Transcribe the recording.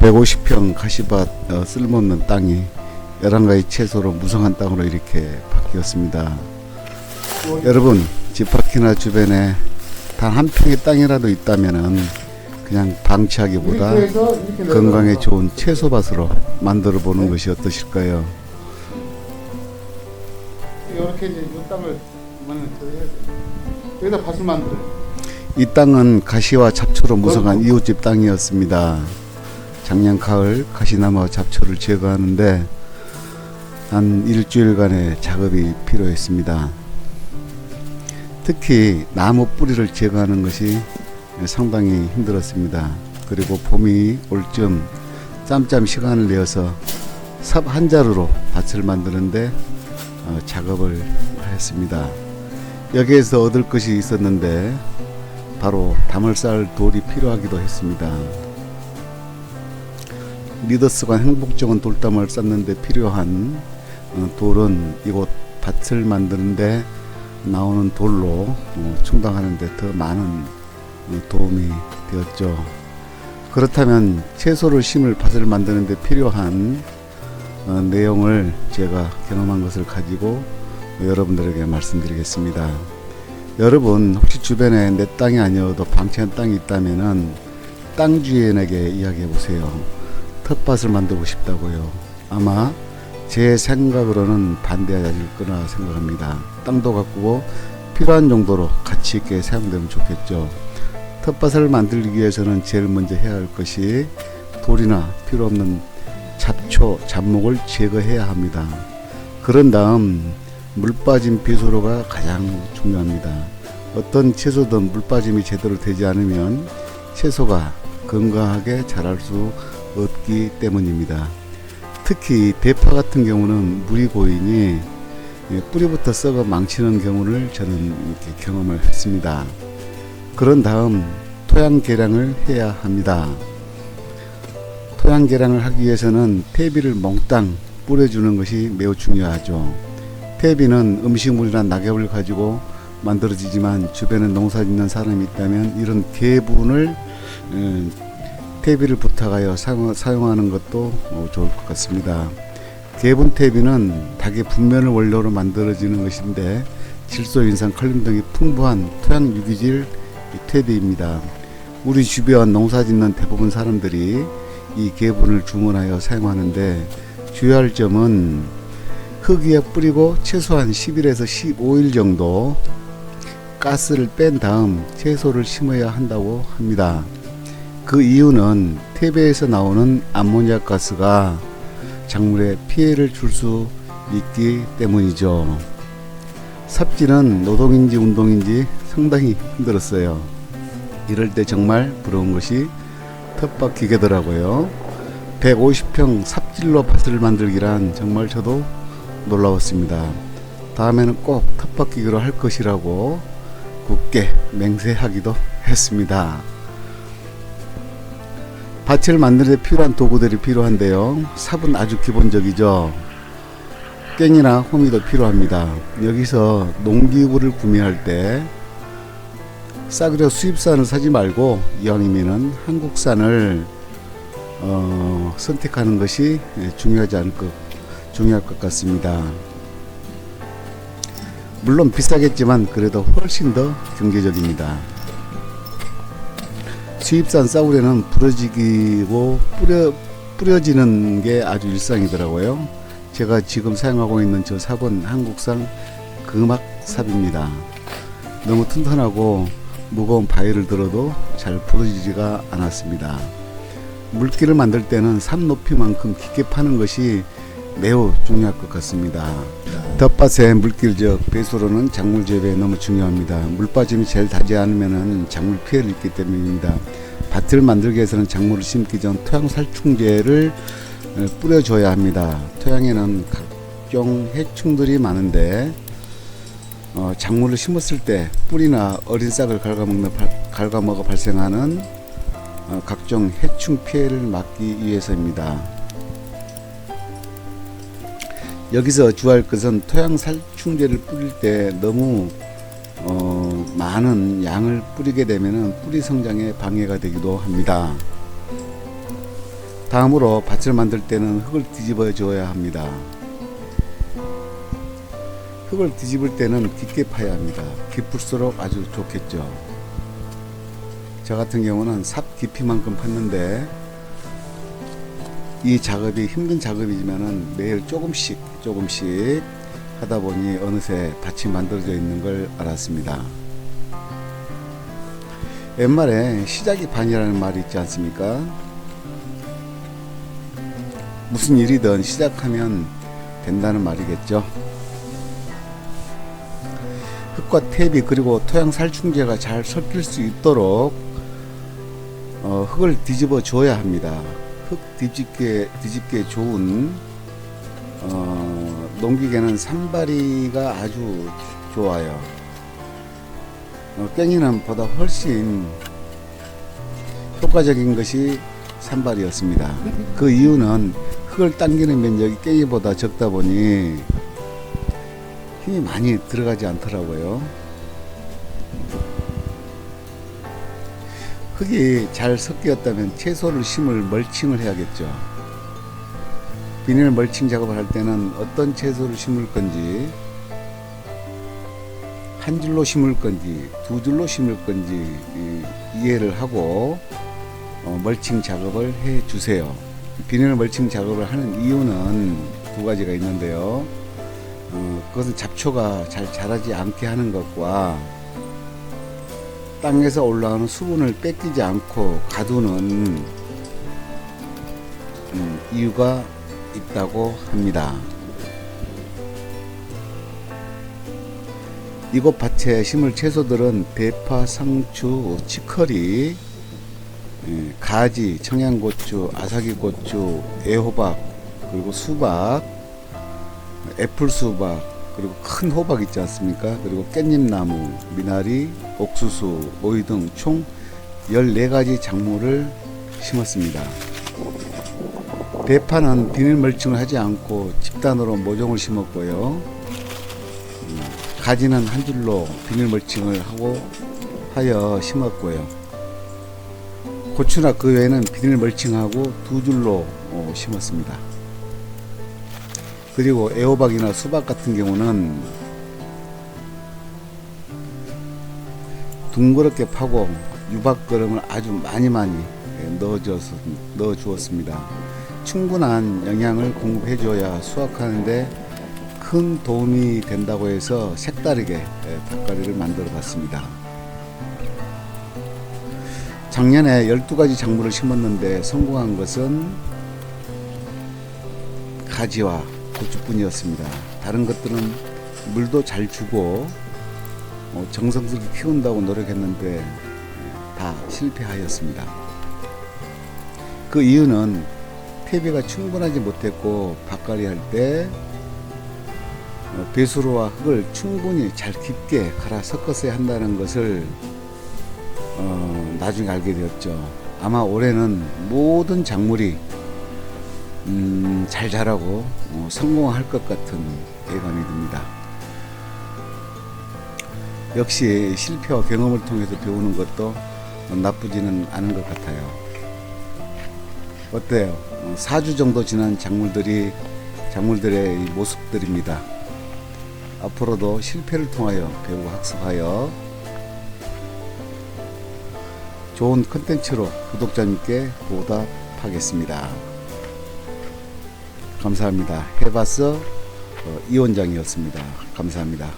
150평 가시밭 쓸모없는 땅이 11가지 채소로 무성한 땅으로 이렇게 바뀌었습니다. 여러분, 집밖이나 주변에 단 한 평의 땅이라도 있다면은 그냥 방치하기보다 건강에 좋은 채소밭으로 만들어 보는 것이 어떠실까요? 이렇게 이제 이 땅을 여기다 밭을 만들어요. 이 땅은 가시와 잡초로 무성한 이웃집 땅이었습니다. 작년 가을 가시나무와 잡초를 제거하는데 한 일주일간의 작업이 필요했습니다. 특히 나무 뿌리를 제거하는 것이 상당히 힘들었습니다. 그리고 봄이 올 즈음 짬짬 시간을 내어서 삽 한 자루로 밭을 만드는데 작업을 했습니다. 여기에서 얻을 것이 있었는데 바로 담을 쌓을 돌이 필요하기도 했습니다. 리더스관 행복정원 돌담을 쌓는데 필요한 돌은 이곳 밭을 만드는데 나오는 돌로 충당하는데 더 많은 도움이 되었죠. 그렇다면 채소를 심을 밭을 만드는데 필요한 내용을 제가 경험한 것을 가지고 여러분들에게 말씀드리겠습니다. 여러분, 혹시 주변에 내 땅이 아니어도 방치한 땅이 있다면은 땅 주인에게 이야기해 보세요. 텃밭을 만들고 싶다고요. 아마 제 생각으로는 반대하실 거라 생각합니다. 땅도 가꾸고 필요한 정도로 가치 있게 사용되면 좋겠죠. 텃밭을 만들기 위해서는 제일 먼저 해야 할 것이 돌이나 필요 없는 잡초, 잡목을 제거해야 합니다. 그런 다음 물 빠짐 비수로가 가장 중요합니다. 어떤 채소든 물 빠짐이 제대로 되지 않으면 채소가 건강하게 자랄 수 없기 때문입니다. 특히 대파 같은 경우는 물이 고이니 뿌리부터 썩어 망치는 경우를 저는 이렇게 경험을 했습니다. 그런 다음 토양 개량을 해야 합니다. 토양 개량을 하기 위해서는 퇴비를 몽땅 뿌려주는 것이 매우 중요하죠. 퇴비는 음식물이나 낙엽을 가지고 만들어지지만 주변에 농사 짓는 사람이 있다면 이런 개분을 퇴비를 부탁하여 사용하는 것도 좋을 것 같습니다. 개분 퇴비는 닭의 분면을 원료로 만들어지는 것인데 질소, 인산, 칼륨 등이 풍부한 토양 유기질 퇴비입니다. 우리 주변 농사 짓는 대부분 사람들이 이 개분을 주문하여 사용하는데 주의할 점은 흙 위에 뿌리고 최소한 10일에서 15일 정도 가스를 뺀 다음 채소를 심어야 한다고 합니다. 그 이유는 퇴비에서 나오는 암모니아 가스가 작물에 피해를 줄 수 있기 때문이죠. 삽질은 노동인지 운동인지 상당히 힘들었어요. 이럴 때 정말 부러운 것이 텃밭 기계더라고요. 150평 삽질로 밭을 만들기란 정말 저도 놀라웠습니다. 다음에는 꼭 텃밭 기계로 할 것이라고 굳게 맹세하기도 했습니다. 밭을 만드는 데 필요한 도구들이 필요한데요. 삽은 아주 기본적이죠. 깽이나 호미도 필요합니다. 여기서 농기구를 구매할 때 싸구려 수입산을 사지 말고 이왕이면은 한국산을 선택하는 것이 중요할 것 같습니다. 물론 비싸겠지만 그래도 훨씬 더 경제적입니다. 수입산 싸구려는 부러지고 뿌려지는 게 아주 일상이더라고요. 제가 지금 사용하고 있는 저 삽은 한국산 금악삽입니다. 너무 튼튼하고 무거운 바위를 들어도 잘 부러지지가 않았습니다. 물기를 만들 때는 삽 높이만큼 깊게 파는 것이 매우 중요할 것 같습니다. 텃밭의 물길 배수로는 작물 재배에 너무 중요합니다. 물 빠짐이 제일 닿지 않으면 작물 피해를 입기 때문입니다. 밭을 만들기 위해서는 작물을 심기 전 토양 살충제를 뿌려줘야 합니다. 토양에는 각종 해충들이 많은데 작물을 심었을 때 뿌리나 어린 싹을 갉아먹어 발생하는 각종 해충 피해를 막기 위해서입니다. 여기서 주의할 것은 토양 살충제를 뿌릴 때 너무 많은 양을 뿌리게 되면 뿌리 성장에 방해가 되기도 합니다. 다음으로 밭을 만들 때는 흙을 뒤집어 줘야 합니다. 흙을 뒤집을 때는 깊게 파야 합니다. 깊을수록 아주 좋겠죠. 저 같은 경우는 삽 깊이만큼 팠는데 이 작업이 힘든 작업이지만은 매일 조금씩 하다 보니 어느새 밭이 만들어져 있는 걸 알았습니다. 옛말에 시작이 반이라는 말이 있지 않습니까? 무슨 일이든 시작하면 된다는 말이겠죠. 흙과 탭이 그리고 토양 살충제가 잘 섞일 수 있도록 흙을 뒤집어 줘야 합니다. 흙 뒤집게 좋은 농기계는 산발이가 아주 좋아요. 깽이는 보다 훨씬 효과적인 것이 산발이었습니다. 그 이유는 흙을 당기는 면적이 깽이보다 적다 보니 힘이 많이 들어가지 않더라고요. 흙이 잘 섞였다면 채소를 심을 멀칭을 해야겠죠. 비닐 멀칭 작업을 할 때는 어떤 채소를 심을 건지, 한 줄로 심을 건지 두 줄로 심을 건지 이해를 하고 멀칭 작업을 해 주세요. 비닐 멀칭 작업을 하는 이유는 두 가지가 있는데요. 그것은 잡초가 잘 자라지 않게 하는 것과 땅에서 올라오는 수분을 뺏기지 않고 가두는 이유가 있다고 합니다. 이곳 밭에 심을 채소들은 대파, 상추, 치커리, 가지, 청양고추, 아사기고추, 애호박, 그리고 수박, 애플수박, 그리고 큰 호박 있지 않습니까? 그리고 깻잎나무, 미나리, 옥수수, 오이 등 총 14가지 작물을 심었습니다. 대파는 비닐 멀칭을 하지 않고 집단으로 모종을 심었고요. 가지는 한 줄로 비닐 멀칭을 하여 심었고요. 고추나 그 외에는 비닐 멀칭하고 두 줄로 심었습니다. 그리고 애호박이나 수박 같은 경우는 둥그렇게 파고 유박거름을 아주 많이 넣어 주었습니다. 충분한 영양을 공급해 줘야 수확하는데 큰 도움이 된다고 해서 색다르게 밭가리를 만들어 봤습니다. 작년에 12가지 작물을 심었는데 성공한 것은 가지와 고추뿐이었습니다. 다른 것들은 물도 잘 주고 정성스럽게 키운다고 노력했는데 다 실패하였습니다. 그 이유는 퇴비가 충분하지 못했고 밭갈이 할 때 배수로와 흙을 충분히 잘 깊게 갈아 섞었어야 한다는 것을 나중에 알게 되었죠. 아마 올해는 모든 작물이 잘 자라고 성공할 것 같은 예감이 듭니다. 역시 실패와 경험을 통해서 배우는 것도 나쁘지는 않은 것 같아요. 어때요? 4주 정도 지난 작물들의 이 모습들입니다. 앞으로도 실패를 통하여 배우고 학습하여 좋은 컨텐츠로 구독자님께 보답하겠습니다. 감사합니다. 해바스 이 원장이었습니다. 감사합니다.